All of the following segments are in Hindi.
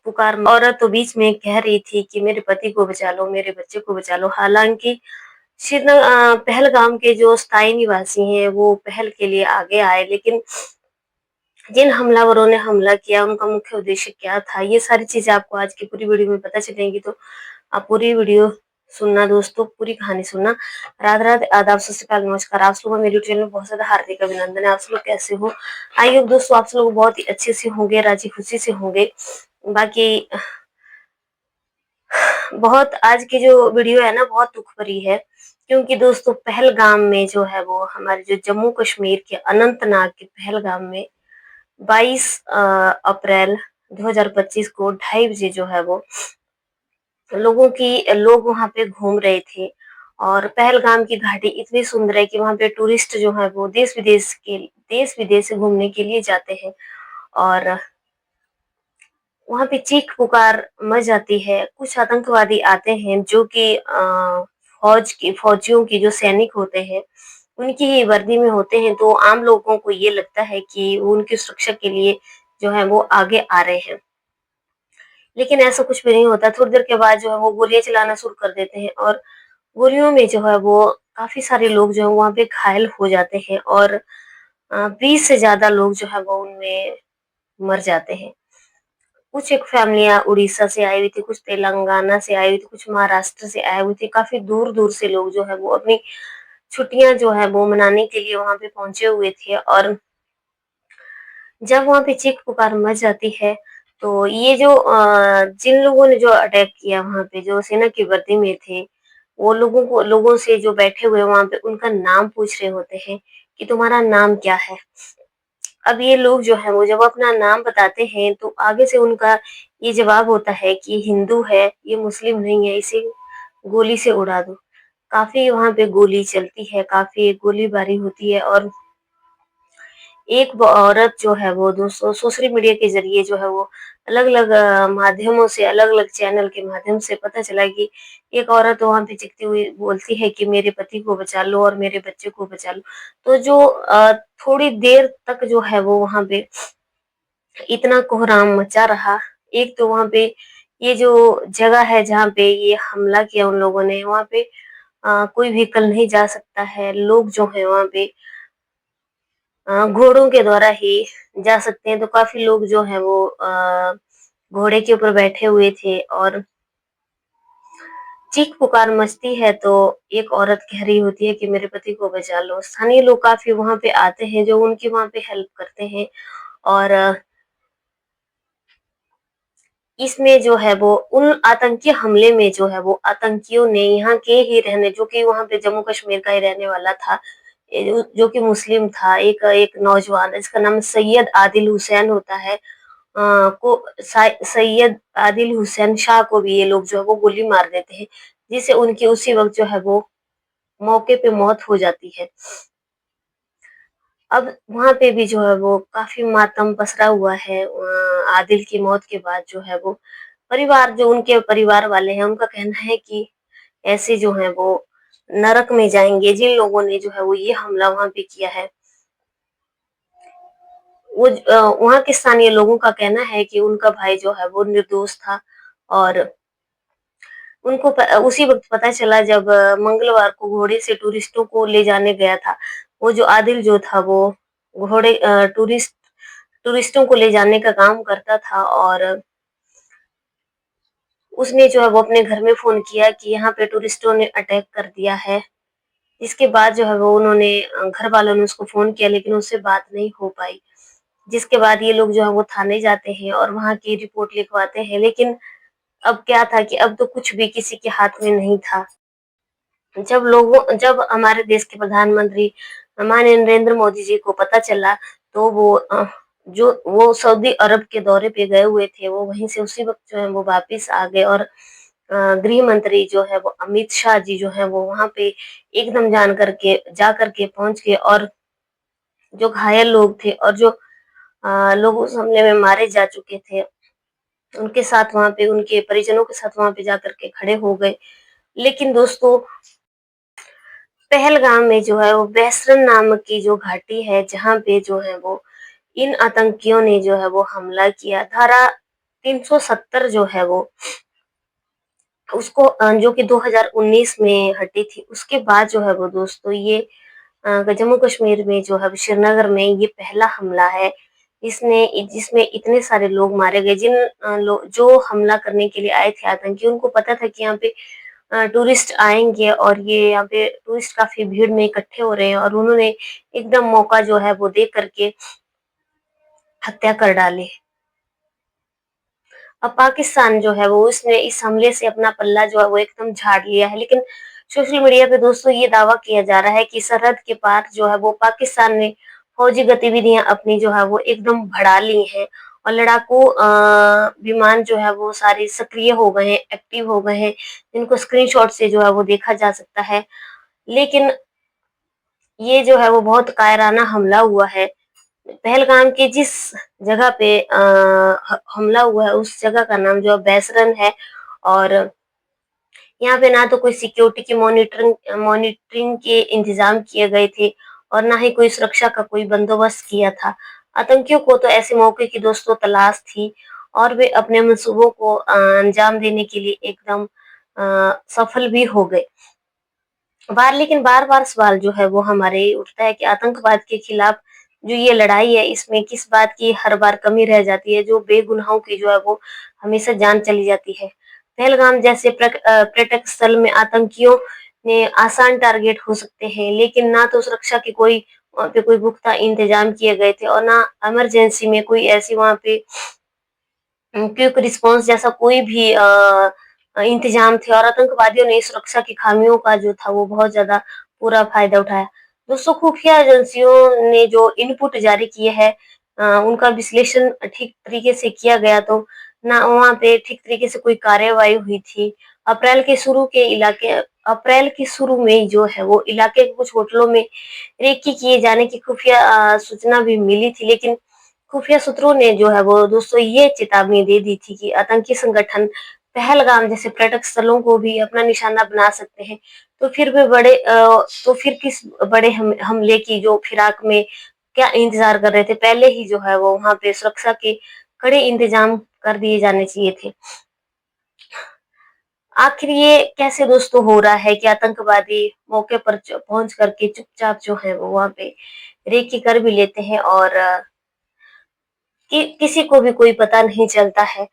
पुकार औरत तो बीच में कह रही थी कि मेरे पति को बचा लो, मेरे बच्चे को बचा लो। हालाँकि पहलगाम के जो स्थायी निवासी हैं, वो पहल के लिए आगे आए, लेकिन जिन हमलावरों ने हमला किया, उनका मुख्य उद्देश्य क्या था, ये सारी चीज़ें आपको आज की पूरी वीडियो में पता चलेंगी, तो आप पूरी वीडियो सुनना दोस्तों, पूरी कहानी सुनना। राधे-राधे, आदाब, सत श्री अकाल, नमस्कार। आप सब को मेरे चैनल में बहुत ज़्यादा हार्दिक अभिनंदन है। आप सब लोग कैसे हो? आई होप दोस्तों आप सब लोग बहुत ही अच्छे से होंगे, राज़ी-खुशी से होंगे। बाकी बहुत आज की जो वीडियो है ना, बहुत दुःख भरी है, क्योंकि दोस्तों पहलगाम में जो है वो हमारे जो जम्मू कश्मीर के अनंतनाग के पहलगाम में 22 अप्रैल 2025 को 2:30 बजे जो है वो लोग वहाँ पे घूम रहे थे। और पहलगाम की घाटी इतनी सुंदर है कि वहाँ पे टूरिस्ट जो है वो देश विदेश से घूमने के लिए जाते हैं। और वहाँ पे चीख-पुकार मच जाती है। कुछ आतंकवादी आते हैं जो कि फौजियों के जो सैनिक होते हैं, उनकी ही वर्दी में होते हैं, तो आम लोगों को ये लगता है कि वो उनकी सुरक्षा के लिए जो है वो आगे आ रहे हैं। लेकिन ऐसा कुछ भी नहीं होता, थोड़ी देर के बाद जो है वो गोलियाँ चलाना शुरू कर देते हैं, और गोलियों में जो है वो काफ़ी सारे लोग जो हैं वहाँ पे घायल हो जाते हैं, और 20 से ज़्यादा लोग जो है वो उनमें मर जाते हैं। कुछ एक फैमिलियाँ उड़ीसा से आई हुई थी, कुछ तेलंगाना से आई हुई थी, कुछ महाराष्ट्र से आए हुए थे, काफ़ी दूर-दूर से लोग जो है वो अपनी छुट्टियाँ जो है वो मनाने के लिए वहाँ पे पहुँचे हुए थे। और जब वहाँ पे चीख-पुकार मच जाती है, तो ये जो जिन लोगों ने जो अटैक किया वहाँ पे, जो सेना की वर्दी में थे, वो लोगों से जो बैठे हुए वहाँ पे उनका नाम पूछ रहे होते हैं कि तुम्हारा नाम क्या है? अब ये लोग जो हैं वो जब अपना नाम बताते हैं, तो आगे से उनका ये जवाब होता है कि ये हिंदू है, ये मुस्लिम नहीं है, इसे गोली से उड़ा दो। काफ़ी वहाँ पे गोली चलती है, काफ़ी गोलीबारी होती है, और एक औरत जो है वो दोस्तों सोशल मीडिया के ज़रिए जो है वो अलग-अलग माध्यमों से, अलग-अलग चैनल के माध्यम से पता चला कि एक औरत वहाँ पे चीखती हुई बोलती है कि मेरे पति को बचा लो और मेरे बच्चे को बचा लो। तो जो थोड़ी देर तक जो है वो वहाँ पे इतना कोहराम मचा रहा। एक तो वहाँ पे ये जो जगह है जहाँ पे ये हमला किया उन लोगों ने, वहाँ पे कोई व्हीकल नहीं जा सकता है। लोग जो हैं वहाँ पे घोड़ों के द्वारा ही जा सकते हैं, तो काफ़ी लोग जो हैं वो घोड़े के ऊपर बैठे हुए थे, और चीख-पुकार मचती है, तो एक औरत कह रही होती है कि मेरे पति को बचा लो। स्थानीय लोग काफ़ी वहाँ पे आते हैं, जो उनकी वहाँ पे हेल्प करते हैं, और इसमें जो है वो उन आतंकी हमले में जो है वो आतंकियों ने यहाँ के ही रहने, जो कि वहाँ पे जम्मू कश्मीर का ही रहने वाला था, जो कि मुस्लिम था, एक एक नौजवान जिसका नाम सैयद आदिल हुसैन होता है, सैयद आदिल हुसैन शाह को भी ये लोग जो है वो गोली मार देते हैं, जिससे उनकी उसी वक़्त जो है वो मौके पे मौत हो जाती है। अब वहाँ पे भी जो है वो काफ़ी मातम पसरा हुआ है। आदिल की मौत के बाद जो है वो जो उनके परिवार वाले हैं, उनका कहना है कि ऐसे जो हैं वो नरक में जाएँगे, जिन लोगों ने जो है वो ये हमला वहाँ पे किया है। वहाँ के स्थानीय लोगों का कहना है कि उनका भाई जो है वो निर्दोष था, और उनको उसी वक़्त पता चला जब मंगलवार को घोड़े से टूरिस्टों को ले जाने गया था। वो जो आदिल जो था वो टूरिस्टों को ले जाने का काम करता था, और उसने जो है वो अपने घर में फ़ोन किया कि यहाँ पे टूरिस्टों ने अटैक कर दिया है। इसके बाद जो है वो उन्होंने घर वालों ने उसको फ़ोन किया, लेकिन उससे बात नहीं हो पाई। जिसके बाद ये लोग जो है वो थाने जाते हैं और वहाँ की रिपोर्ट लिखवाते हैं, लेकिन अब क्या था कि अब तो कुछ भी किसी के हाथ में नहीं था। जब हमारे देश के प्रधानमंत्री माननीय नरेंद्र मोदी जी को पता चला, तो जो वो सऊदी अरब के दौरे पे गए हुए थे, वो वहीं से उसी वक़्त जो है वो वापिस आ गए, और गृह मंत्री जो है वो अमित शाह जी जो हैं वो वहाँ पे एकदम जा करके पहुँच गए, और जो घायल लोग थे और जो लोग उस हमले में मारे जा चुके थे, उनके साथ वहाँ पे उनके परिजनों के साथ वहाँ पे जाकर के खड़े हो गए। लेकिन दोस्तों पहलगाम में जो है वो बेसरन नामक की जो घाटी है, जहाँ पे जो है वो इन आतंकियों ने जो है वो हमला किया। धारा 370 जो है वो उसको जो कि 2019 में हटी थी, उसके बाद जो है वो दोस्तों ये जम्मू कश्मीर में जो है श्रीनगर में ये पहला हमला है। जिसमें इतने सारे लोग मारे गए। जो हमला करने के लिए आए थे आतंकी, उनको पता था कि यहाँ पे टूरिस्ट आएंगे और ये यहाँ पे टूरिस्ट काफी भीड़ में इकट्ठे हो रहे हैं, और उन्होंने एकदम मौका जो है वो देख करके हत्या कर डाली। अब पाकिस्तान जो है वो उसने इस हमले से अपना पल्ला जो है वो एकदम झाड़ लिया है। लेकिन सोशल मीडिया पे दोस्तों ये दावा किया जा रहा है कि सरहद के पार जो है वो पाकिस्तान ने फौजी गतिविधियां अपनी जो है वो एकदम बढ़ा ली हैं, और लड़ाकू विमान जो है वो सारे सक्रिय हो गए हैं, एक्टिव हो गए हैं, जिनको स्क्रीनशॉट से जो है वो देखा जा सकता है। लेकिन ये जो है वो बहुत कायराना हमला हुआ है। पहलगाम के जिस जगह पे हमला हुआ है उस जगह का नाम जो है बैसरन है, और यहाँ पे ना तो कोई सिक्योरिटी की मॉनिटरिंग के इंतजाम किए गए थे, और ना ही कोई सुरक्षा का कोई बंदोबस्त किया था। आतंकियों को तो ऐसे मौके की दोस्तों तलाश थी, और वे अपने मंसूबों को अंजाम देने के लिए एकदम सफल भी हो गए। लेकिन बार-बार सवाल जो है वो हमारे उठता है कि आतंकवाद के खिलाफ जो ये लड़ाई है, इसमें किस बात की हर बार कमी रह जाती है, जो बेगुनाहों की जो है वो हमेशा जान चली जाती है। पहलगाम जैसे पर्यटक स्थल में आतंकियों ने आसान टारगेट हो सकते हैं, लेकिन ना तो सुरक्षा के कोई वहाँ पे कोई पुख्ता इंतजाम किए गए थे, और ना इमरजेंसी में कोई ऐसी वहाँ पे क्विक रिस्पॉन्स जैसा कोई भी इंतजाम थे, और आतंकवादियों ने सुरक्षा की खामियों का जो था वो बहुत ज्यादा पूरा फायदा उठाया। दोस्तों खुफिया एजेंसियों ने जो इनपुट जारी किए हैं, उनका विश्लेषण ठीक तरीके से किया गया तो ना वहाँ पे ठीक तरीके से कोई कार्यवाही हुई थी। अप्रैल के शुरू में जो है वो इलाके के कुछ होटलों में रेकी किए जाने की खुफिया सूचना भी मिली थी, लेकिन खुफिया सूत्रों ने जो है वो दोस्तों ये चेतावनी दे दी थी कि आतंकी संगठन पहलगाम जैसे पर्यटक स्थलों को भी अपना निशाना बना सकते हैं। तो फिर किस बड़े हमले की जो फिराक में क्या इंतजार कर रहे थे? पहले ही जो है वो वहां पे सुरक्षा के कड़े इंतजाम कर दिए जाने चाहिए थे। आखिर ये कैसे दोस्तों हो रहा है कि आतंकवादी मौके पर पहुंच करके चुपचाप जो है वो वहां पे रेकी कर भी लेते हैं, और कि किसी को भी कोई पता नहीं चलता है।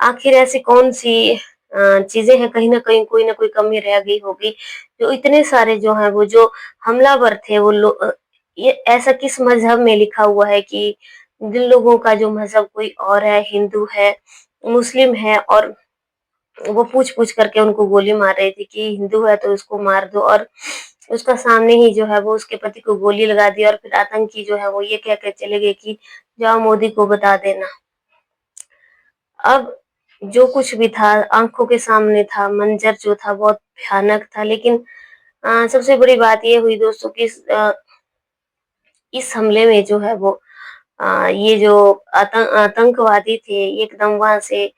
आखिर ऐसी कौन-सी चीज़ें हैं, कहीं न कहीं कोई न कोई कमी रह गई होगी, जो इतने सारे जो हैं वो जो हमलावर थे ये ऐसा किस मज़हब में लिखा हुआ है कि जिन लोगों का जो मज़हब कोई और है, हिंदू है, मुस्लिम है, और वो पूछ-पूछ करके उनको गोली मार रहे थे कि हिंदू है तो इसको मार दो, और उसका सामने ही जो है वो उसके पति को गोली लगा दी, और फिर आतंकी जो है वो ये कह के चले गए कि जाओ मोदी को बता देना। अब जो कुछ भी था आँखों के सामने था, मंज़र जो था बहुत भयानक था, लेकिन सबसे बड़ी बात ये हुई दोस्तों कि इस हमले में जो है वो ये जो आतंकवादी थे ये एकदम वहाँ से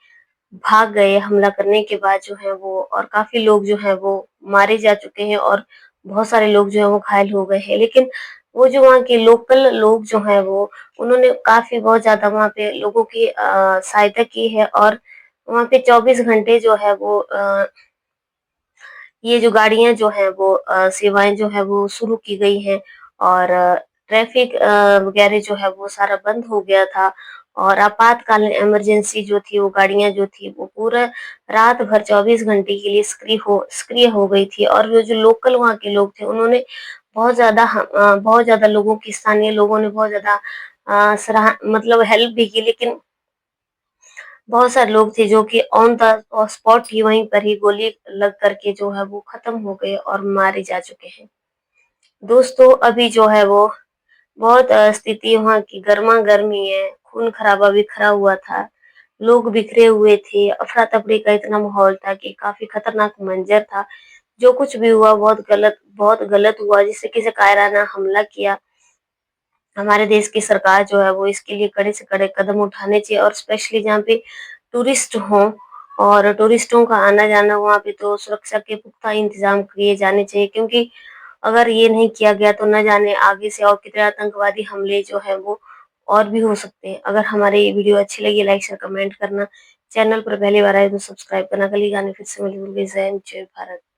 भाग गए हमला करने के बाद जो है वो, और काफ़ी लोग जो हैं वो मारे जा चुके हैं, और बहुत सारे लोग जो हैं वो घायल हो गए हैं। लेकिन वो जो वहाँ के लोकल लोग जो हैं वो उन्होंने काफ़ी बहुत ज़्यादा वहाँ पे लोगों की सहायता की है, और वहाँ पे 24 घंटे जो है वो ये जो गाड़ियाँ जो हैं वो सेवाएँ जो है वो शुरू की गई हैं, और ट्रैफिक वगैरह जो है वो सारा बंद हो गया था, और आपातकालीन इमरजेंसी जो थी वो गाड़ियाँ जो थी वो पूरा रात भर 24 घंटे के लिए सक्रिय हो गई थी, और वो जो लोकल वहाँ के लोग थे उन्होंने बहुत ज़्यादा लोगों की स्थानीय लोगों ने बहुत ज़्यादा मतलब हेल्प भी की, लेकिन बहुत सारे लोग थे जो कि ऑन द स्पॉट ही वहीं पर ही गोली लग करके जो है वो खत्म हो गए और मारे जा चुके हैं। दोस्तों अभी जो है वो बहुत स्थिति वहाँ की गरमा-गर्मी है, खून-खराबा बिखरा हुआ था, लोग बिखरे हुए थे, अफरा-तफरी का इतना माहौल था कि काफ़ी खतरनाक मंज़र था। जो कुछ भी हुआ बहुत गलत हुआ, जिस तरीके से कायराना हमला किया। हमारे देश की सरकार जो है वो इसके लिए कड़े से कड़े कदम उठाने चाहिए, और स्पेशली जहाँ पे टूरिस्ट हों और टूरिस्टों का आना-जाना, वहाँ पे तो सुरक्षा के पुख्ता इंतज़ाम किए जाने चाहिए, क्योंकि अगर ये नहीं किया गया तो न जाने आगे से और कितने आतंकवादी हमले जो हैं वो और भी हो सकते हैं। अगर हमारी ये वीडियो अच्छी लगी लाइक शेयर कमेंट करना। चैनल पर पहली बार आए तो सब्सक्राइब करना। अगली गाने फिर से मिलेंगे। जय हिंद, जय भारत।